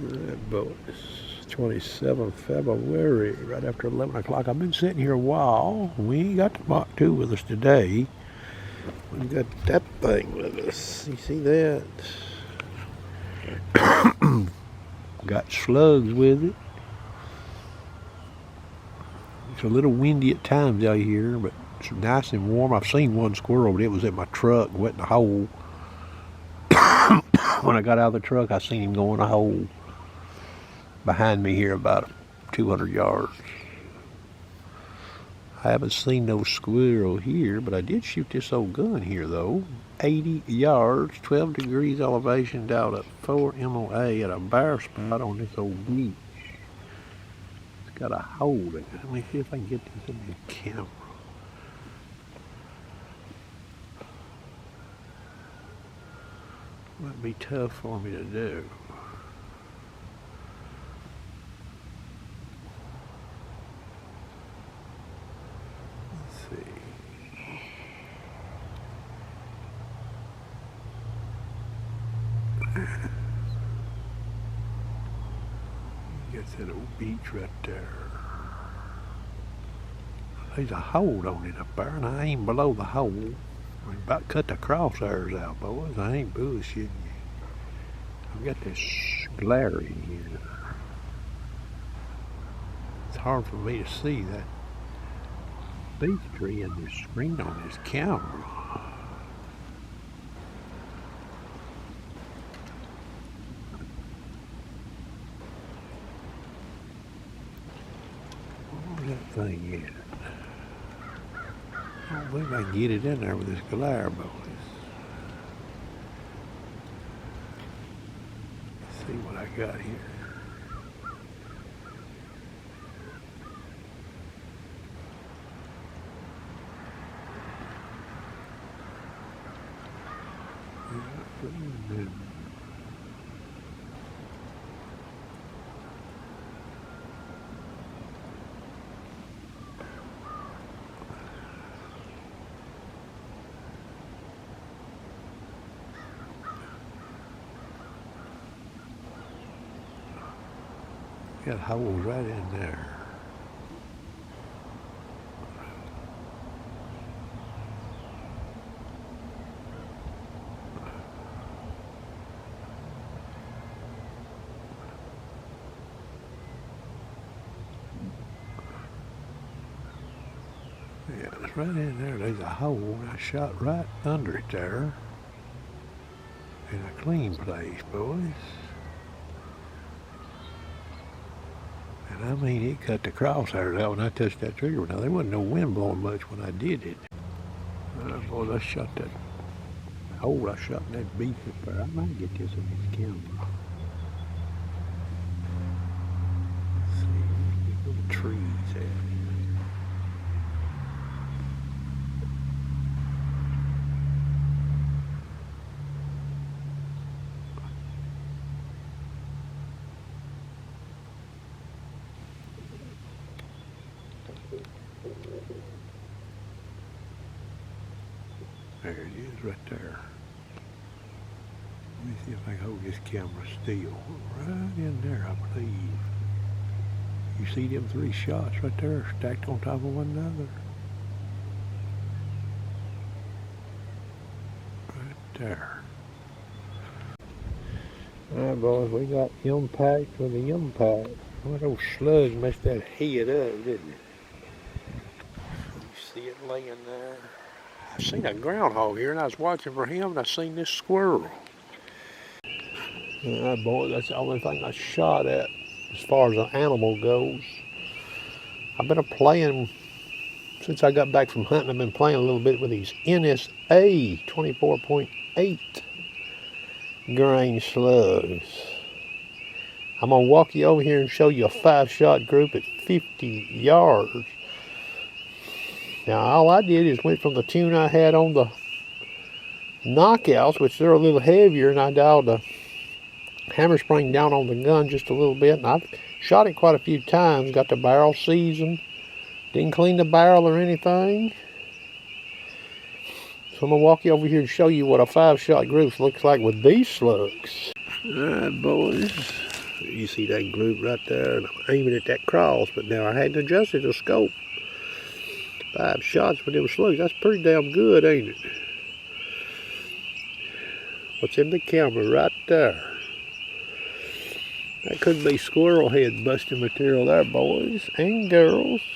Alright, boys. 27th February, right after 11 o'clock. I've been sitting here a while. We ain't got the Mach 2 with us today. We got that thing with us. You see that? Got Slugs with it. It's a little windy at times out here, but it's nice and warm. I've seen one squirrel, but it was in my truck, went in a hole. When I got out of the truck, I seen him go in a hole behind me here about 200 yards. I haven't seen no squirrel here, but I did shoot this old gun here though. 80 yards, 12 degrees elevation down at 4 MOA at a bare spot on this old beach. It's got a hole in it. Let me see if I can get this in the camera. Might be tough for me to do. Get that old beach right there. There's a hole on it up there, and I aim below the hole. I'm about to cut the crosshairs out, boys. I ain't bullshitting you. I've got this glare in here. It's hard for me to see that beech tree in the screen on this camera. That thing is. I don't think I can get it in there with this glare, boys. Let's see what I got here. Got holes right in there. Yeah, it's right in there. There's a hole. I shot right under it there. In a clean place, boys. And I mean, it cut the crosshairs out when I touched that trigger. Now, there wasn't no wind blowing much when I did it. Boys, I shot that hole I shot in that beach up there. I might get this on this camera. Let's see, where the trees at. There it is right there. Let me see if I can hold this camera still. Right in there, I believe. You see them 3 shots right there stacked on top of one another? Right there. Alright, boys, we got impact with the impact. One of those slugs messed that head up, didn't it? You see it laying there? I seen a groundhog here, and I was watching for him, and I seen this squirrel. Alright, boy, that's the only thing I shot at as far as an animal goes. I've been playing, since I got back from hunting, I've been playing a little bit with these NSA 24.8 grain slugs. I'm going to walk you over here and show you a 5-shot group at 50 yards. Now, all I did is went from the tune I had on the knockouts, which they're a little heavier, and I dialed the hammer spring down on the gun just a little bit, and I've shot it quite a few times, got the barrel seasoned, didn't clean the barrel or anything. So I'm going to walk you over here and show you what a 5-shot group looks like with these slugs. Alright, boys. You see that group right there, and I'm aiming at that cross, but now I hadn't adjusted the scope. 5 shots with them slugs, that's pretty damn good, ain't it? What's in the camera right there? That could be squirrel head busting material there, boys and girls.